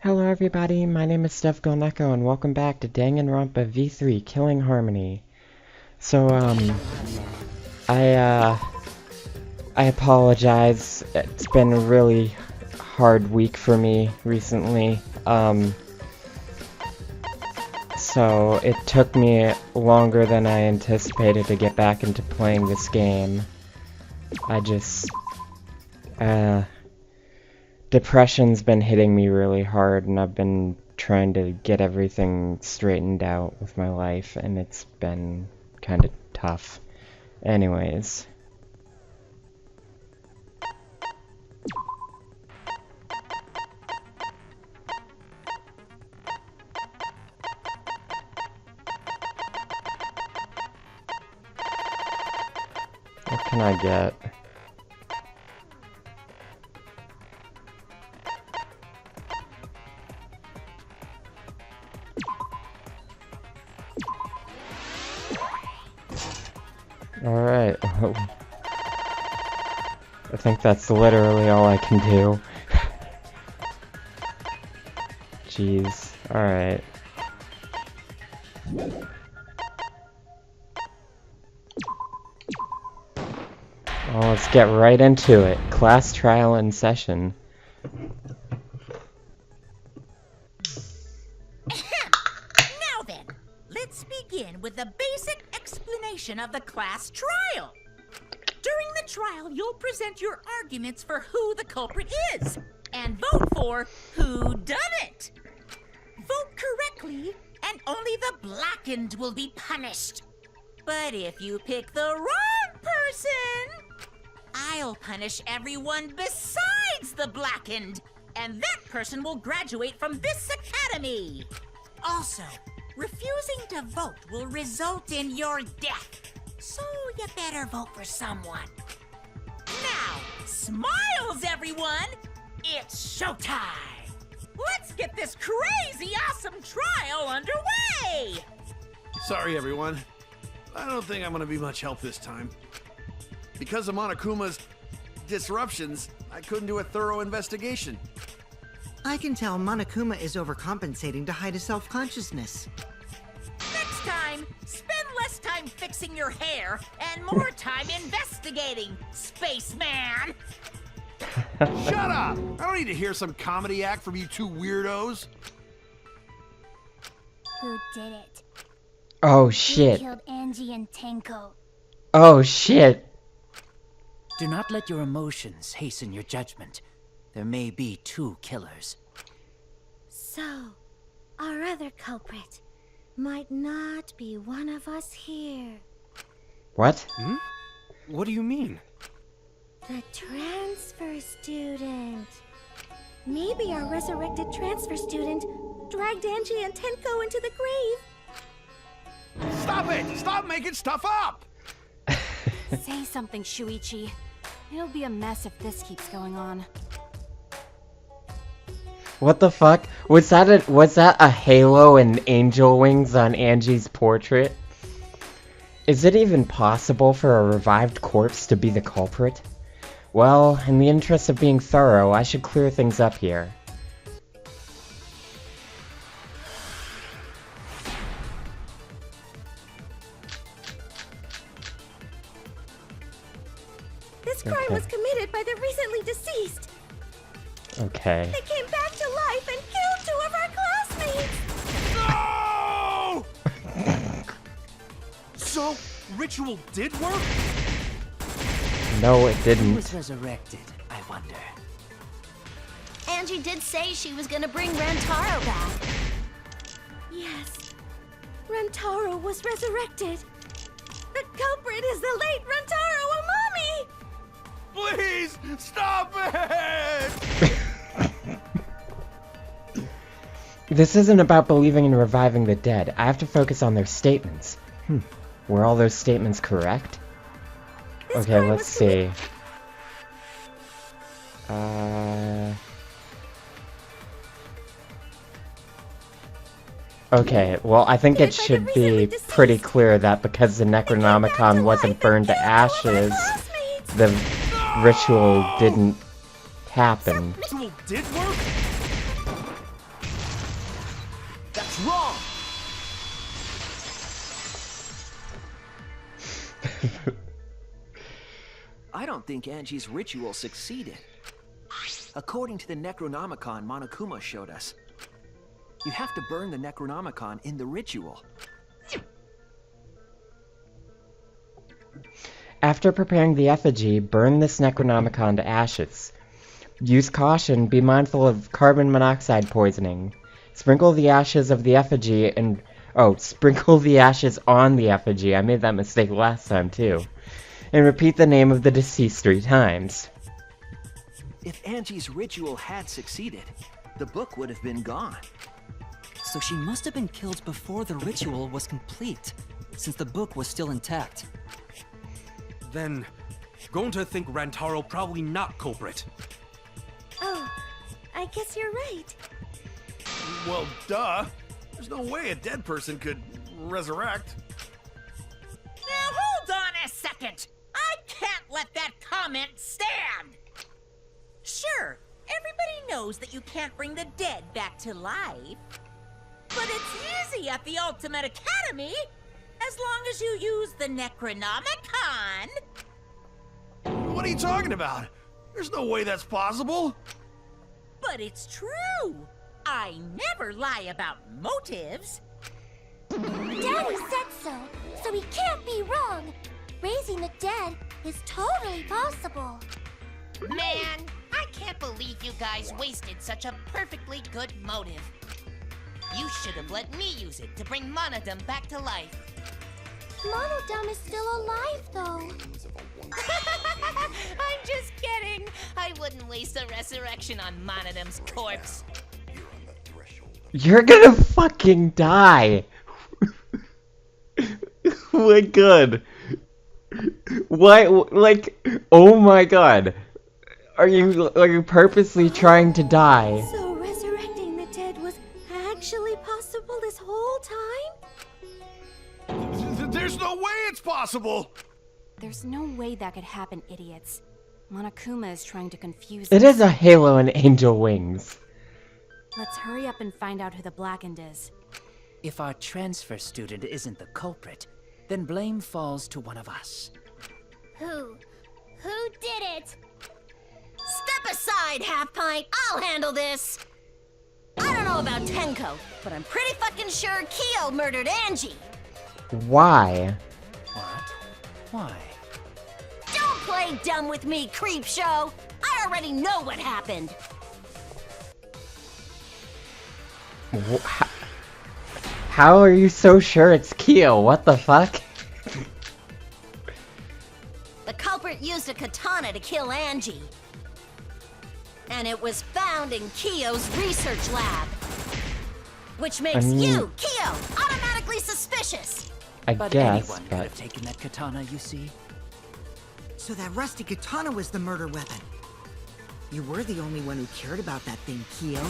Hello everybody, my name is Steph Golneko and welcome back to Danganronpa V3 Killing Harmony. So, I apologize. It's been a really hard week for me recently. So it took me longer than I anticipated to get back into playing this game. Depression's been hitting me really hard, and I've been trying to get everything straightened out with my life, and it's been kind of tough. Anyways. What can I get? Alright. I think that's literally all I can do. Jeez. Alright. Well, let's get right into it. Class trial in session. Now then, let's begin with a basic explanation of the class trial. During the trial, you'll present your arguments for who the culprit is, and vote for who done it. Vote correctly, and only the blackened will be punished. But if you pick the wrong person, I'll punish everyone besides the blackened, and that person will graduate from this academy. Also, refusing to vote will result in your death, so you better vote for someone. Now, smiles, everyone! It's showtime! Let's get this crazy awesome trial underway! Sorry, everyone. I don't think I'm gonna be much help this time. Because of Monokuma's disruptions, I couldn't do a thorough investigation. I can tell Monokuma is overcompensating to hide his self-consciousness. Next time, spend less time fixing your hair and more time investigating, spaceman! Shut up! I don't need to hear some comedy act from you two weirdos. Who did it? Oh Who shit. killed Angie and Tenko? Oh shit. Do not let your emotions hasten your judgment. There may be two killers. So, our other culprit might not be one of us here. What? What do you mean? The transfer student. Maybe our resurrected transfer student dragged Angie and Tenko into the grave. Stop it! Stop making stuff up! Say something, Shuichi. It'll be a mess if this keeps going on. What the fuck? Was that a halo and angel wings on Angie's portrait? Is it even possible for a revived corpse to be the culprit? Well, in the interest of being thorough, I should clear things up here. This crime Okay. was committed by the recently deceased. Okay. They came back to life and killed 2 of our classmates. No! So, ritual did work? No, it Who didn't. was resurrected, I wonder? Angie did say she was gonna bring Rantaro back. Yes. Rantaro was resurrected. The culprit is the late Rantaro Amami! Please, stop it! This isn't about believing in reviving the dead. I have to focus on their statements. Were all those statements correct? This Okay, crime let's was see. Okay, well, I think it should be pretty clear that because the Necronomicon wasn't burned to ashes, the ritual didn't happen. Ritual did work? wrong! I don't think Angie's ritual succeeded. According to the Necronomicon Monokuma showed us, you have to burn the Necronomicon in the ritual. After preparing the effigy, burn this Necronomicon to ashes. Use caution, be mindful of carbon monoxide poisoning. Sprinkle the ashes of the effigy and... Oh, sprinkle the ashes on the effigy. I made that mistake last time, too. And repeat the name of the deceased 3 times. If Angie's ritual had succeeded, the book would have been gone. So she must have been killed before the ritual was complete, since the book was still intact. Then, going to think Rantaro probably not culprit. Oh, I guess you're right. Well, duh. There's no way a dead person could resurrect. Now hold on a second. I can't let that comment stand. Sure, everybody knows that you can't bring the dead back to life. But it's easy at the Ultimate Academy, as long as you use the Necronomicon. What are you talking about? There's no way that's possible. But it's true. I never lie about motives. Daddy said so he can't be wrong. Raising the dead is totally possible. Man, I can't believe you guys wasted such a perfectly good motive. You should have let me use it to bring Monodum back to life. Monodum is still alive, though. I'm just kidding. I wouldn't waste a resurrection on Monodum's corpse. You're gonna fucking die! Oh my god. Why, like, oh my god. Are you purposely trying to die? So resurrecting the dead was actually possible this whole time? There's no way it's possible. There's no way that could happen, idiots. Monokuma is trying to confuse It us. is a halo and angel wings. Let's hurry up and find out who the Blackened is. If our transfer student isn't the culprit, then blame falls to one of us. Who did it? Step aside, Half Pint. I'll handle this. I don't know about Tenko, but I'm pretty fucking sure Kyo murdered Angie. Why? What? Why? Don't play dumb with me, Creepshow. I already know what happened. How are you so sure it's Kyo? What the fuck? The culprit used a katana to kill Angie. And it was found in Kyo's research lab. Which makes you, Kyo, automatically suspicious. I But guess, anyone could but... have taken that katana, you see. So that rusty katana was the murder weapon. You were the only one who cared about that thing, Kyo.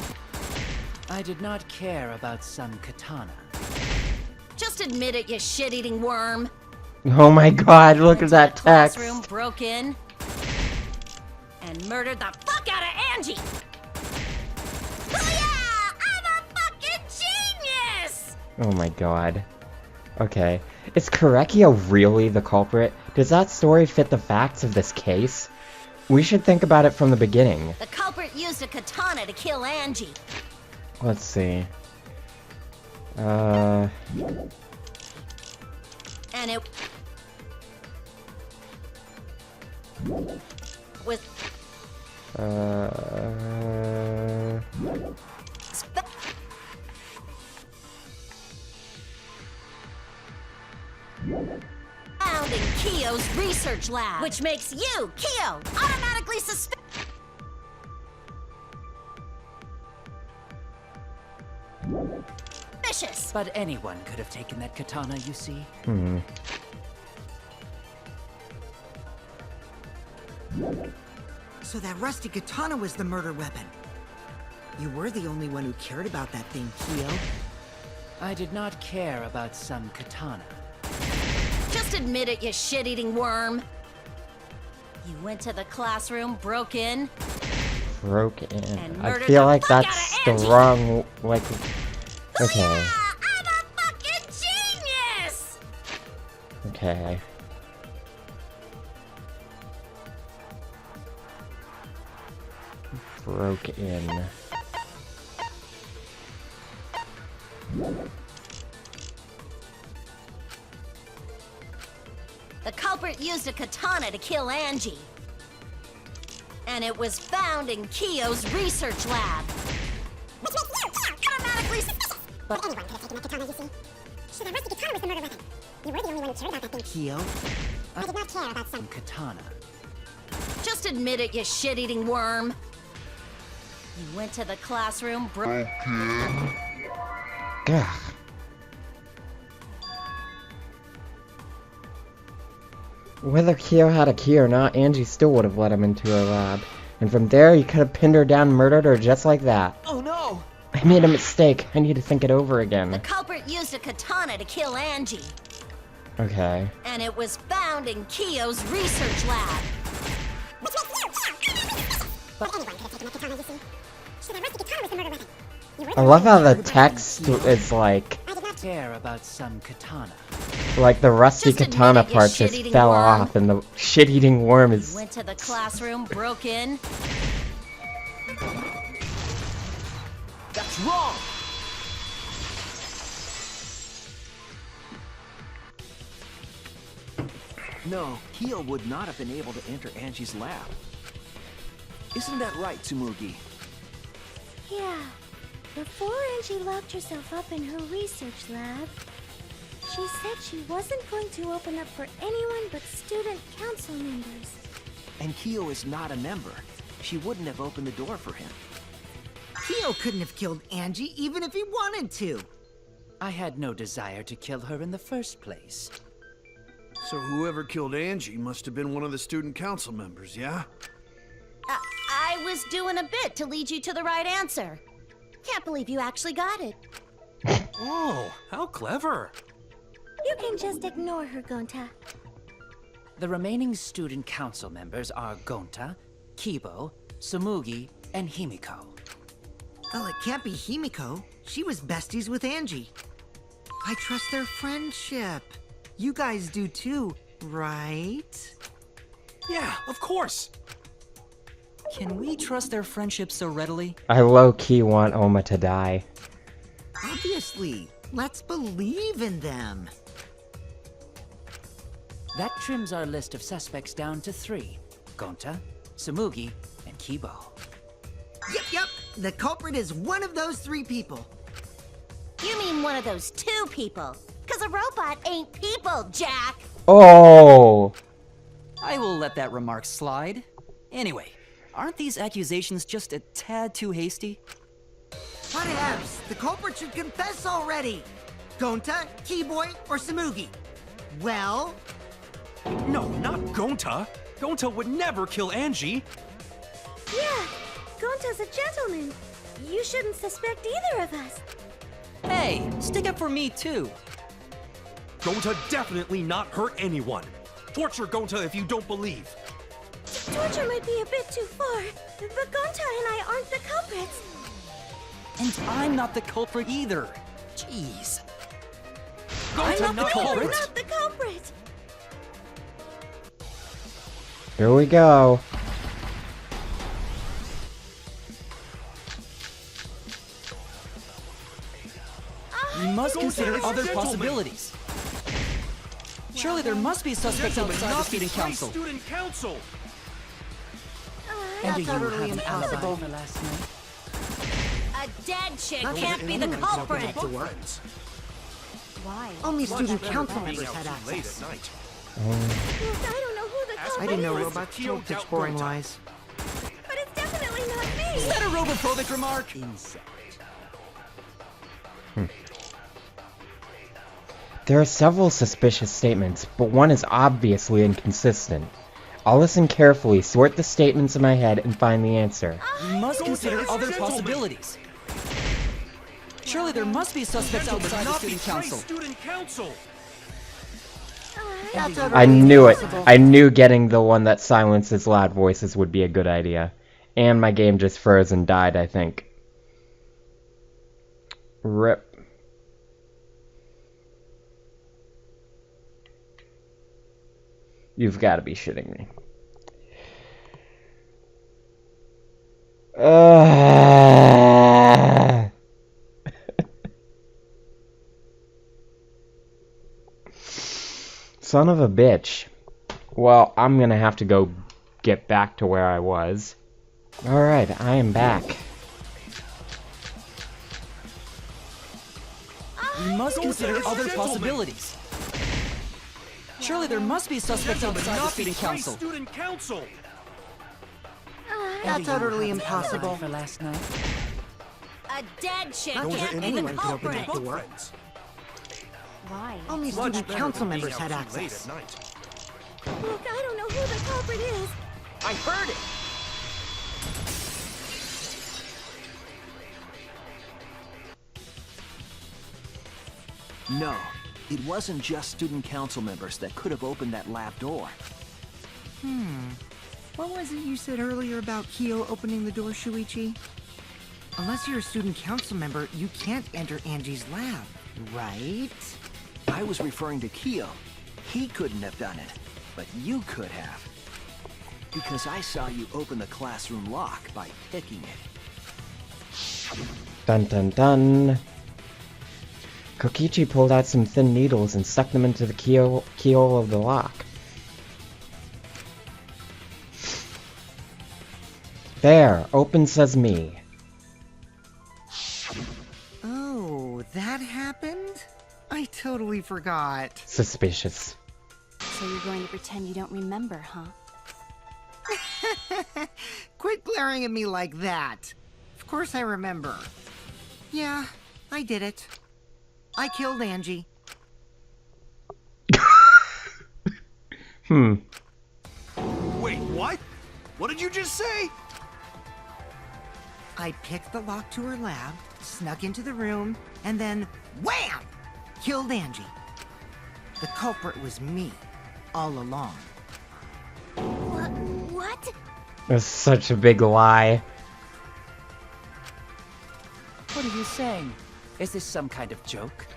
I did not care about some katana. Just admit it, you shit-eating worm. Oh my god, look at that text. Classroom broke in and murdered the fuck out of Angie. Oh yeah, I'm a fucking genius. Oh my god. Okay. Is Korekio really the culprit? Does that story fit the facts of this case? We should think about it from the beginning. The culprit used a katana to kill Angie. Let's see. And it was found in Kyo's research lab, which makes you, Kyo, automatically suspicious. But anyone could have taken that katana, you see. So that rusty katana was the murder weapon. You were the only one who cared about that thing, Kyo. I did not care about some katana. Just admit it, you shit-eating worm. You went to the classroom, broke in. Broke in. And I murdered feel the like fuck that's outta the Angie. wrong, like, Okay. Yeah, I'm a fucking genius! Okay. Broke in. The culprit used a katana to kill Angie. And it was found in Kyo's research lab. Which makes you automatically suspicious. But anyone could have taken that katana, you see. So that rusty katana was the murder weapon. You were the only one who cared about that thing. Kyo? I did not care about some Katana. Just admit it, you shit-eating worm. You went to the classroom, Gah. Whether Kyo had a key or not, Angie still would have let him into her lab. And from there, he could have pinned her down and murdered her just like that. Oh no! I made a mistake. I need to think it over The again. culprit used a katana to kill Angie. Okay. And it was found in Kyo's research lab. Which makes you but anyone could have taken that katana, you see. So that rusty katana was the murder weapon. You were I love how the text is like I did not Care about some katana. the rusty Just admit katana it, you part just shit-eating fell worm. off, and the shit-eating worm is. went to the classroom, broke in. That's wrong! No, Kyo would not have been able to enter Angie's lab. Isn't that right, Tsumugi? Yeah. Before Angie locked herself up in her research lab, she said she wasn't going to open up for anyone but student council members. And Kyo is not a member. She wouldn't have opened the door for him. Kyo couldn't have killed Angie even if he wanted to. I had no desire to kill her in the first place. So whoever killed Angie must have been one of the student council members, yeah? I was doing a bit to lead you to the right answer. Can't believe you actually got it. Oh, how clever. You can just ignore her, Gonta. The remaining student council members are Gonta, Kibo, Tsumugi, and Himiko. Well, it can't be Himiko. She was besties with Angie. I trust their friendship. You guys do too, right? Yeah, of course. Can we trust their friendship so readily? I low-key want Oma to die. Obviously. Let's believe in them. That trims our list of suspects down to 3. Gonta, Tsumugi, and Kibo. Yep. The culprit is one of those 3 people. You mean one of those 2 people? Because a robot ain't people, Jack! Oh! I will let that remark slide. Anyway, aren't these accusations just a tad too hasty? Whatevs, the culprit should confess already. Gonta, Keyboy, or Tsumugi? Well, No, not Gonta. Gonta would never kill Angie. Yeah, Gonta's a gentleman. You shouldn't suspect either of us. Hey, stick up for me too. Gonta definitely not hurt anyone. Torture Gonta if you don't believe. Torture might be a bit too far, but Gonta and I aren't the culprits. And I'm not the culprit either. Jeez. Gonta I'm not the culprit. Not the culprit. Here we go. We must consider is a other gentleman. possibilities. Surely there must be suspects outside the student council. Student council. And do you have utterly an alibi impossible. for last night? A dead chick can't be the culprit. Why? only student council members had access. I don't know who the culprit I didn't know is, robots told such boring lies. but it's definitely not Is me. that a robophobic remark? There are several suspicious statements, but one is obviously inconsistent. I'll listen carefully, sort the statements in my head, and find the answer. We must consider is a other gentleman. possibilities. Surely there must be suspects outside the student council. Student council. That's utterly I knew it. impossible. I knew getting the one that silences loud voices would be a good idea. And my game just froze and died, I think. RIP. You've got to be shitting me. Son of a bitch. Well, I'm gonna have to go get back to where I was. Alright, I am back. We must consider other possibilities. Surely there must be suspects outside the student council. Student council. That's utterly impossible. For last night. A dead chick How can't can be the anyone can open culprit. that door? Why? Only Much student better council than being members had out too late access. at night. Look, I don't know who the culprit is. I heard it! No, it wasn't just student council members that could have opened that lab door. What was it you said earlier about Kyo opening the door, Shuichi? Unless you're a student council member, you can't enter Angie's lab, right? I was referring to Kyo. He couldn't have done it, but you could have. Because I saw you open the classroom lock by picking it. Dun dun dun. Kokichi pulled out some thin needles and stuck them into the keyhole of the lock. There, open sesame. Oh, that happened? I totally forgot. Suspicious. So you're going to pretend you don't remember, huh? Quit glaring at me like that. Of course I remember. Yeah, I did it. I killed Angie. Wait, what? What did you just say? I picked the lock to her lab, snuck into the room, and then wham! Killed Angie. The culprit was me, all along. What? That's such a big lie. What are you saying? Is this some kind of joke?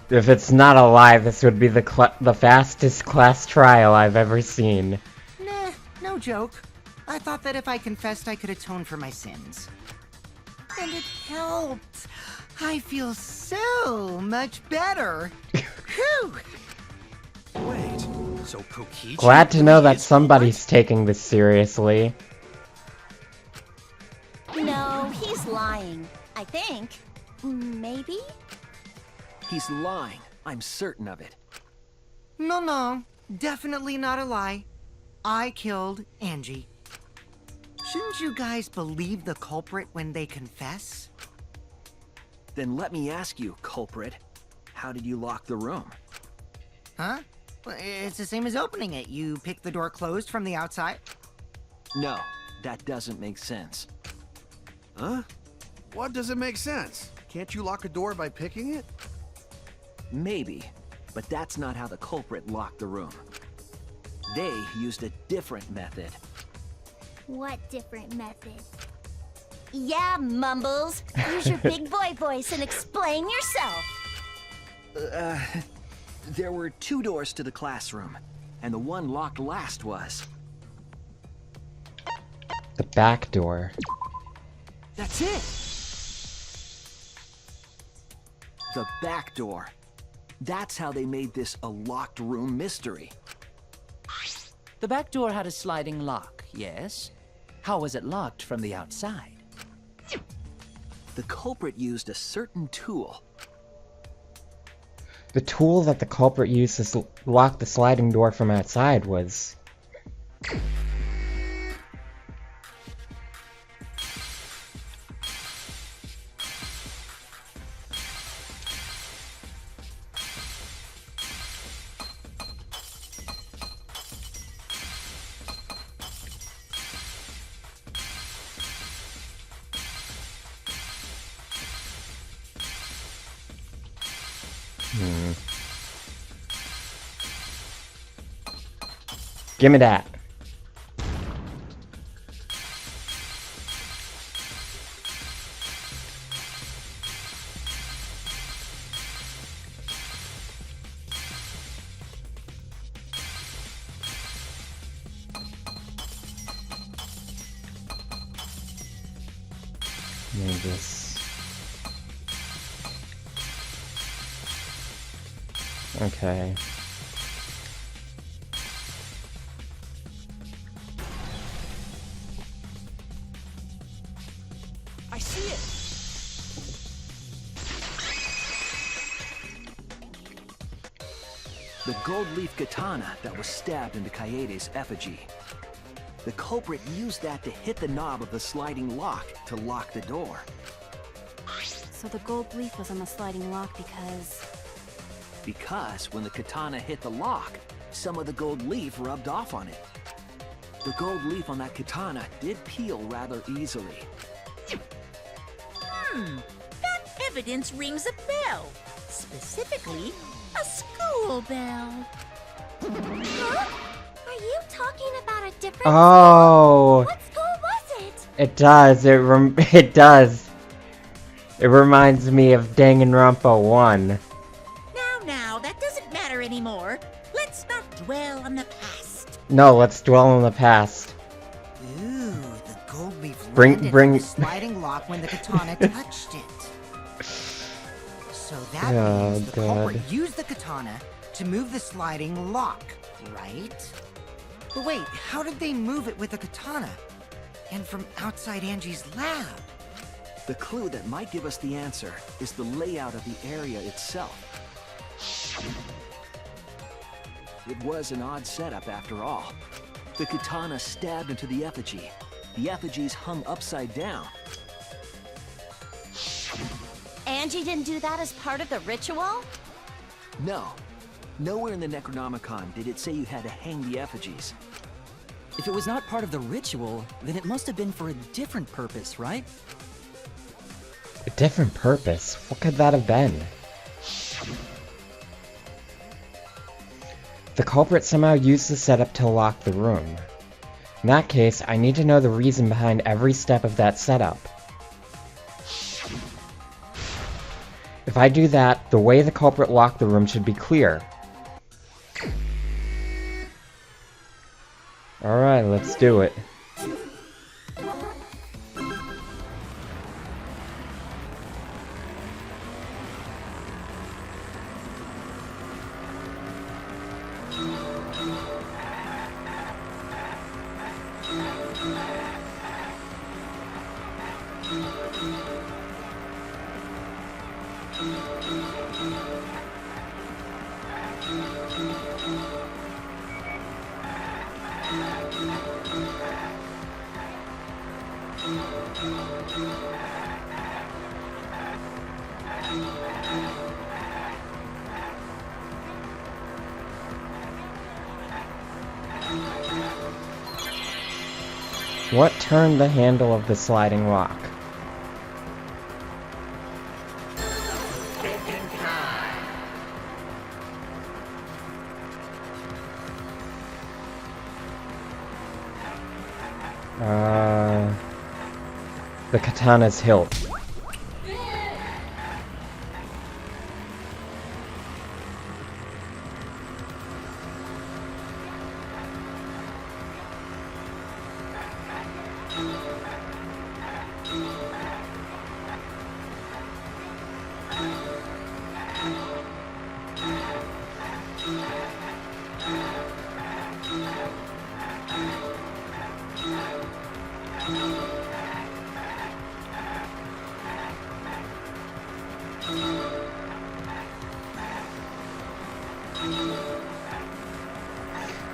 If it's not a lie, this would be the fastest class trial I've ever seen. Nah, no joke. I thought that if I confessed, I could atone for my sins. And it helped. I feel so much better. Whew! Wait, so Kokichi... Glad to know that is somebody's taking this seriously. No, he's lying. I think. Maybe? He's lying. I'm certain of it. No, definitely not a lie. I killed Angie. Shouldn't you guys believe the culprit when they confess? Then let me ask you, culprit. How did you lock the room? Huh? Well, it's the same as opening it. You pick the door closed from the outside. No, that doesn't make sense. Huh? What doesn't make sense? Can't you lock a door by picking it? Maybe, but that's not how the culprit locked the room. They used a different method. What different method? Yeah, Mumbles. Use your big boy voice and explain yourself. There were 2 doors to the classroom, and the one locked last was... The back door. That's it! The back door. That's how they made this a locked room mystery. The back door had a sliding lock, yes? How was it locked from the outside? The culprit used a certain tool. The tool that the culprit used to lock the sliding door from outside was... Gimme that. me just... Okay. I see it! The gold leaf katana that was stabbed into Kaede's effigy. The culprit used that to hit the knob of the sliding lock to lock the door. So the gold leaf was on the sliding lock because... Because when the katana hit the lock, some of the gold leaf rubbed off on it. The gold leaf on that katana did peel rather easily. That evidence rings a bell. Specifically, a school bell. Huh? Are you talking about a different Oh! school? What school was it? It does. It does. It reminds me of Danganronpa 1. Now, that doesn't matter anymore. Let's not dwell on the past. No, let's dwell on the past. Ooh, the gold leaf Bring- landed bring- on the sliding lock when the katana touched it. So that Oh, means the God. culprit used the katana to move the sliding lock, right? But wait, how did they move it with the katana? And from outside Angie's lab? The clue that might give us the answer is the layout of the area itself. It was an odd setup after all. The katana stabbed into the effigy. The effigies hung upside down. Angie didn't do that as part of the ritual? No. Nowhere in the Necronomicon did it say you had to hang the effigies. If it was not part of the ritual, then it must have been for a different purpose, right? A different purpose? What could that have been? The culprit somehow used the setup to lock the room. In that case, I need to know the reason behind every step of that setup. If I do that, the way the culprit locked the room should be clear. Alright, let's do it. What turned the handle of the sliding lock? The katana's hilt.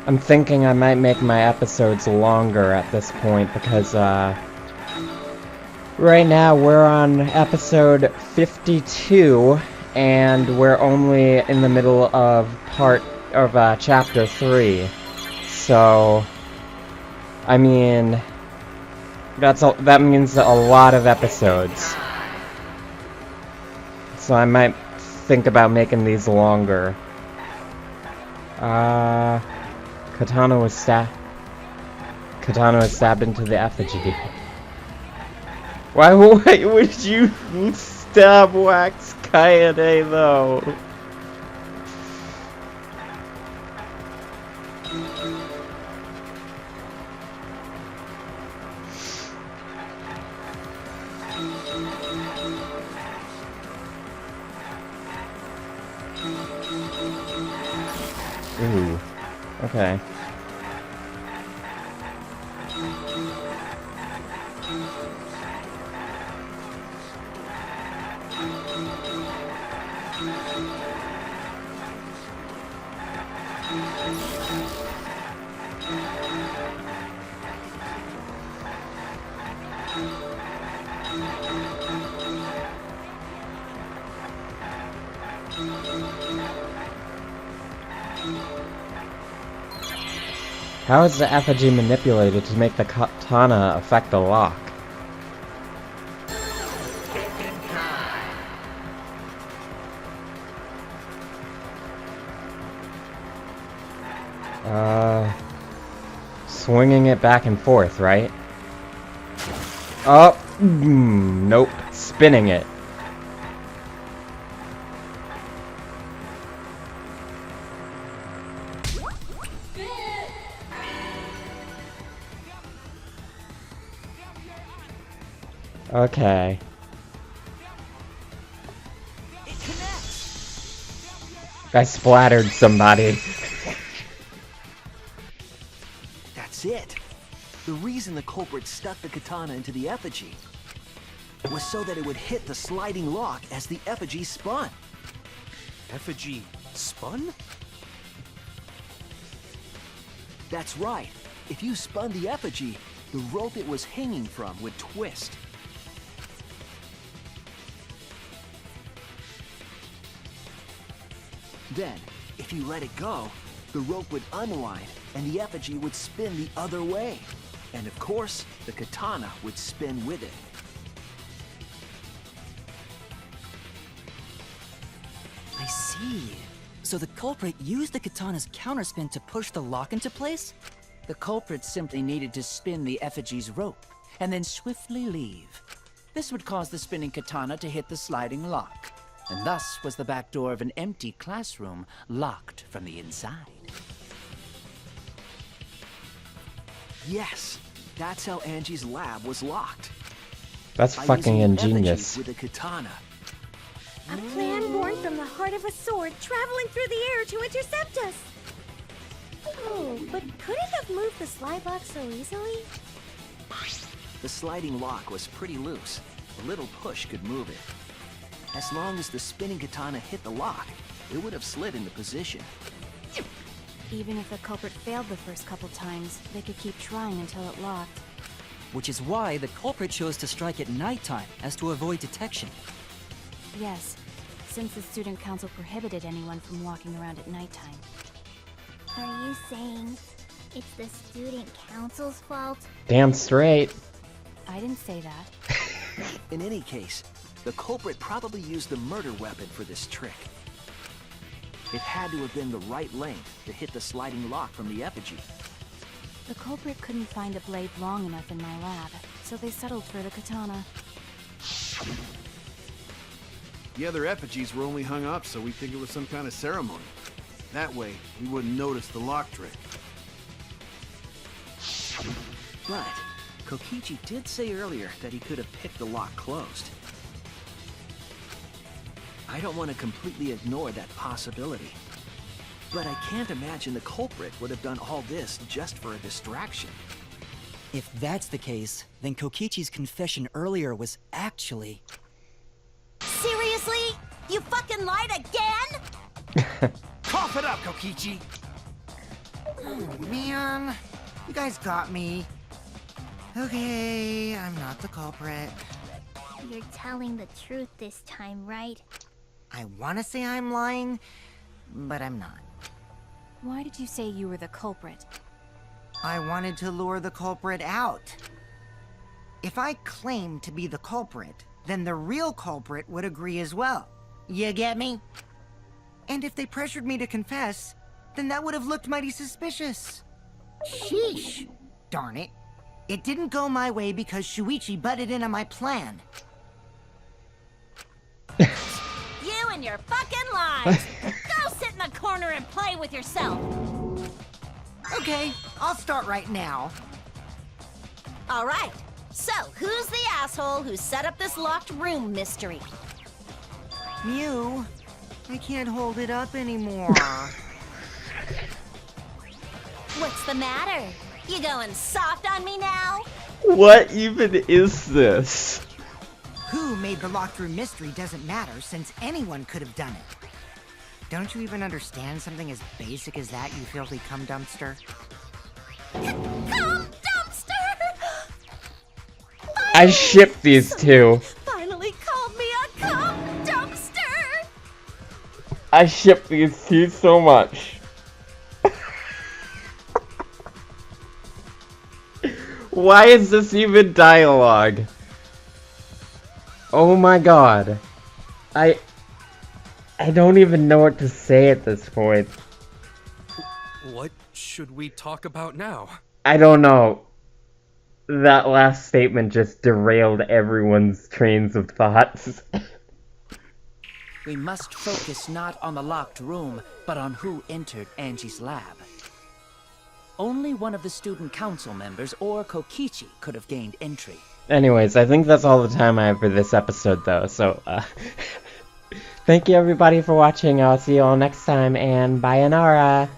I'm thinking I might make my episodes longer at this point because, right now we're on episode 52, and we're only in the middle of chapter 3. So, I mean, that means a lot of episodes. So I might think about making these longer. Katana was stabbed into the effigy. Why would you stab Wax Kaede though? Ooh. Okay. How is the effigy manipulated to make the katana affect the lock? Swinging it back and forth, right? Oh, nope. Spinning it. Okay. I splattered somebody. That's it. The reason the culprit stuck the katana into the effigy was so that it would hit the sliding lock as the effigy spun. Effigy spun? That's right. If you spun the effigy, the rope it was hanging from would twist. Then, if you let it go, the rope would unwind and the effigy would spin the other way. And of course, the katana would spin with it. I see. So the culprit used the katana's counterspin to push the lock into place? The culprit simply needed to spin the effigy's rope, and then swiftly leave. This would cause the spinning katana to hit the sliding lock, and thus was the back door of an empty classroom locked from the inside. Yes, that's how Angie's lab was locked. That's By fucking using the effigy ingenious. with a katana. A plan born from the heart of a sword traveling through the air to intercept us. Oh, but could it have moved the slide lock so easily? The sliding lock was pretty loose. A little push could move it. As long as the spinning katana hit the lock, it would have slid into position. Even if the culprit failed the first couple times, they could keep trying until it locked. Which is why the culprit chose to strike at nighttime, as to avoid detection. Yes, since the student council prohibited anyone from walking around at nighttime. Are you saying it's the student council's fault? Damn straight. I didn't say that. In any case, the culprit probably used the murder weapon for this trick. It had to have been the right length to hit the sliding lock from the effigy. The culprit couldn't find a blade long enough in my lab, so they settled for the katana. The other effigies were only hung up so we'd think it was some kind of ceremony. That way, we wouldn't notice the lock trick. But Kokichi did say earlier that he could have picked the lock closed. I don't want to completely ignore that possibility. But I can't imagine the culprit would have done all this just for a distraction. If that's the case, then Kokichi's confession earlier was actually... Seriously? You fucking lied again? Cough it up, Kokichi! Oh, man. You guys got me. Okay, I'm not the culprit. You're telling the truth this time, right? I want to say I'm lying, but I'm not. Why did you say you were the culprit? I wanted to lure the culprit out. If I claimed to be the culprit, then the real culprit would agree as well. You get me? And if they pressured me to confess, then that would have looked mighty suspicious. Sheesh. Darn it. It didn't go my way because Shuichi butted in on my plan. You and your fucking lies! Go sit in the corner and play with yourself! Okay, I'll start right now. Alright, so who's the asshole who set up this locked room mystery? Mew, I can't hold it up anymore. What's the matter? You going soft on me now? What even is this? Who made the locked room mystery doesn't matter, since anyone could have done it. Don't you even understand something as basic as that, you filthy cum dumpster? Cum dumpster! I ship these two. Finally called me a cum dumpster! I ship these two so much. Why is this even dialogue? Oh my god. I don't even know what to say at this point. What should we talk about now? I don't know. That last statement just derailed everyone's trains of thoughts. We must focus not on the locked room, but on who entered Angie's lab. Only one of the student council members or Kokichi could have gained entry. Anyways, I think that's all the time I have for this episode, though, so, thank you everybody for watching. I'll see you all next time, and bayonara!